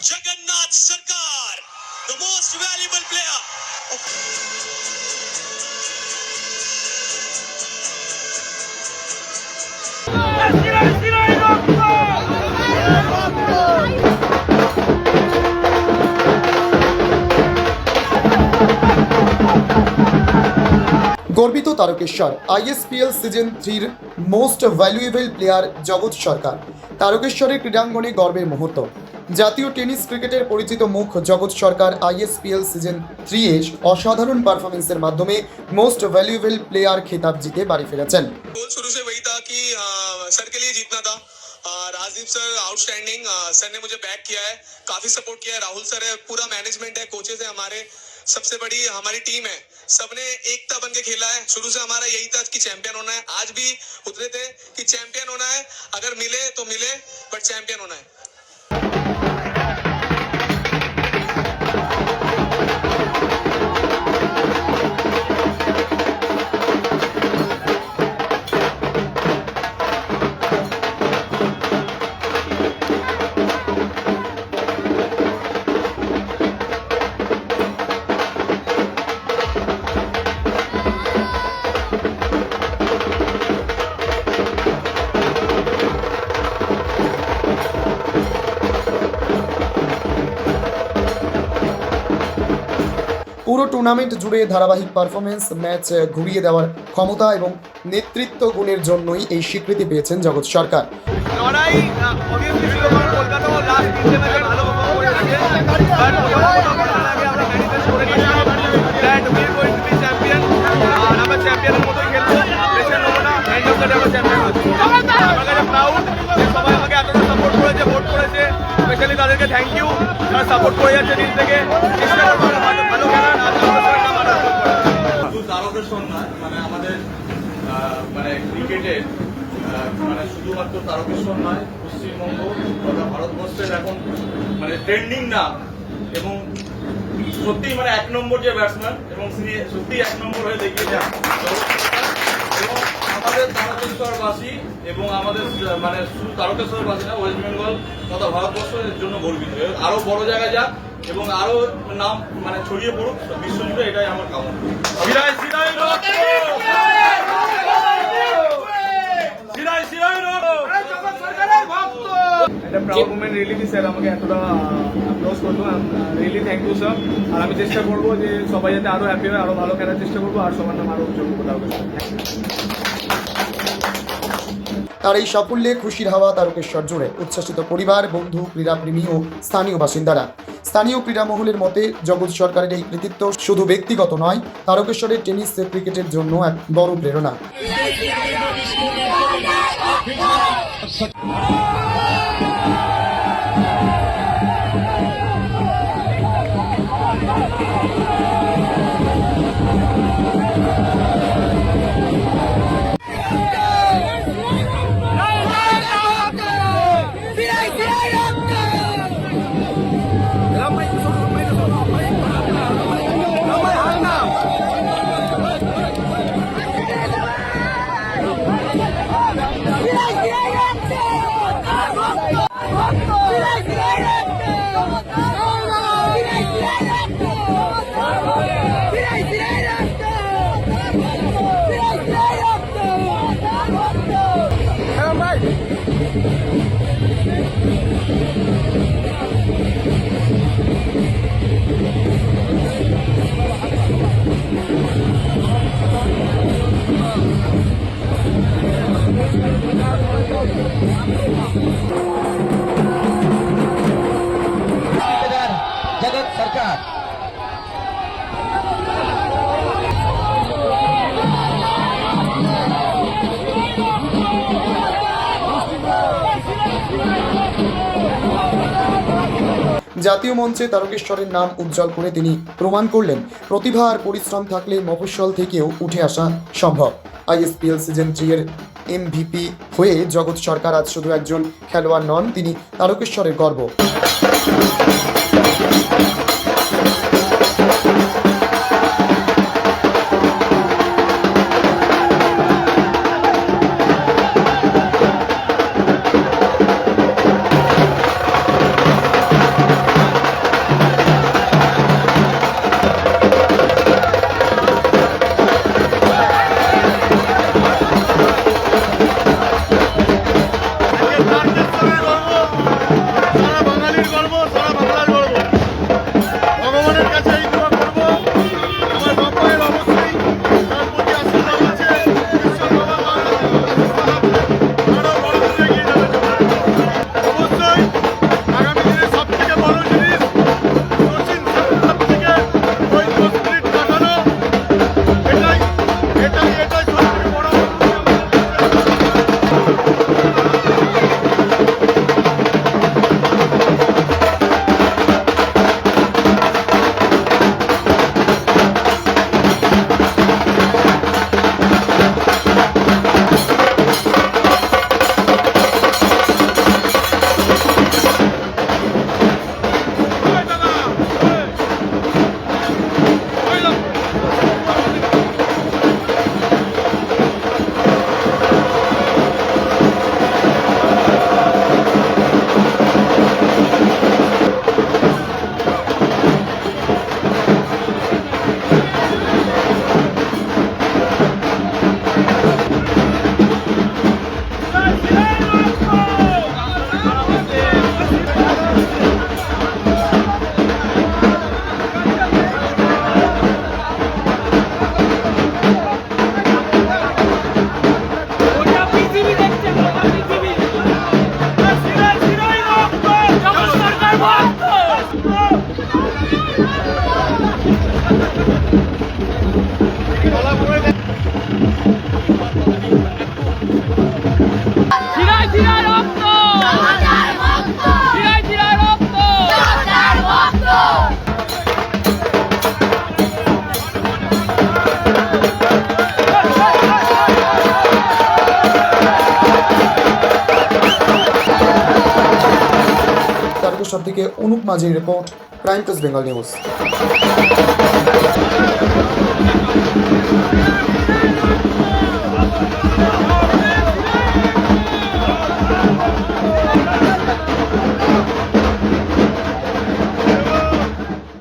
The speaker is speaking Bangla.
Jagannath Sarkar, the most valuable player. গর্বিত তারকেশ্বর আইএসপিএল সিজন 3-র most valuable player Jagat Sarkar. তারকেশ্বরের ক্রীড়াঙ্গনে গর্বের মুহূর্ত। জাতীয় টেনিস ক্রিকেটের পরিচিত মুখ জগৎ সরকার আইএসপিএল সিজন 3-এ অসাধারণ পারফরমেন্সের মাধ্যমে মোস্ট ভ্যালুয়েবল প্লেয়ার খেতাব জিতে বাড়ি ফিরেছেন। शुरू से वही था कि सर के लिए जीतना था। राजदीप सर आउटस्टैंडिंग, सर ने मुझे बैक किया है, काफी सपोर्ट किया है। राहुल सर है, पूरा मैनेजमेंट है, कोचेस है, हमारे सबसे बड़ी हमारी टीम है। सबने एकता बन के खेला है। शुरू से हमारा यही था कि चैंपियन होना है। आज भी उतरे थे कि चैंपियन होना है, अगर मिले तो मिले, बट चैंपियन होना है। পুরো টুর্নামেন্ট জুড়ে ধারাবাহিক পারফরমেন্স, ম্যাচ ঘুরিয়ে দেওয়ার ক্ষমতা এবং নেতৃত্ব গুণের জন্যই এই স্বীকৃতি পেয়েছেন জগৎ সরকার। স্পেশালি তাদেরকে থ্যাংক ইউ, তারা সাপোর্ট করে যাচ্ছে দিন থেকে। চেষ্টা করবো ভালো খেলার। শুধু তারকেশ্বর নয়, মানে আমাদের মানে ক্রিকেটের মানে শুধুমাত্র তারকেশ্বর নয়, পশ্চিমবঙ্গ তথা ভারতবর্ষের এখন মানে ট্রেন্ডিং নাম এবং সত্যি মানে এক নম্বর যে ব্যাটসম্যান এবং সত্যি এক নম্বর হয়ে দেখিয়েছে এবং আমাদের তারকেশ্বরবাসী এবং আমাদের মানে শুধু তারকেশ্বরবাসী না, ওয়েস্ট বেঙ্গল তথা ভারতবর্ষের জন্য গর্বিত। আরো বড় জায়গায় যাক এবং আরো নাম মানে ছড়িয়ে পড়ুক বিশ্বজুড়ে, এটাই আমার কামনা। এটা প্রাউড মুভমেন্ট রিয়েলি কি স্যার আমাকে এতটা অ্যাপ্রোচ করলো, রিয়েলি থ্যাংক ইউ স্যার। আর আমি চেষ্টা করবো যে সবাই যাতে আরো হ্যাপি হয়, আরো ভালো খেলার চেষ্টা করবো আর সবার নাম আরো উজ্জ্বল করবো। তার এই সাফল্যে খুশির হাওয়া তারকেশ্বর জুড়ে। উচ্ছ্বাসিত পরিবার, বন্ধু, ক্রীড়াপ্রেমী ও স্থানীয় বাসিন্দারা। স্থানীয় ক্রীড়া মহলের মতে জগৎ সরকারের এই কৃতিত্ব শুধু ব্যক্তিগত নয়, তারকেশ্বরের টেনিস ক্রিকেটের জন্য এক বড় প্রেরণা। जगत सरकार জাতীয় মঞ্চে তারকেশ্বরের নাম উজ্জ্বল করে তিনি প্রমাণ করলেন, প্রতিভা আর পরিশ্রম থাকলে মফস্বল থেকেও উঠে আসা সম্ভব। আইএসপিএল সিজন 3-এর MVP হয়ে জগৎ সরকার আজ শুধু একজন খেলোয়াড় নন, তিনি তারকেশ্বরের গর্ব। জাতির গর্ব, সারা বাংলার গর্ব। ভগবানের কাছে এই দোয়া করবো, আমার বাপ্পায়ের অবশ্যই তার প্রতি আশীর্বাদ আছে। ঈশ্বর বাবা আরো বড় দূরে এগিয়ে যাবে অবশ্যই। আগামী দিনে সব থেকে বড় জিনিস সচিন সাহেব থেকে ওই 10 মিনিট কাটানো, এটাই সব থেকে বড়। গোটা পৃথিবী দেখছে, গোটা পৃথিবী। জগৎ সরকার ভক্ত। শিরায় শিরায় রক্ত, শিরায় শিরায় রক্ত। তারকেশ্বর থেকে অনুপ মাঝির report, prime press Bengal news.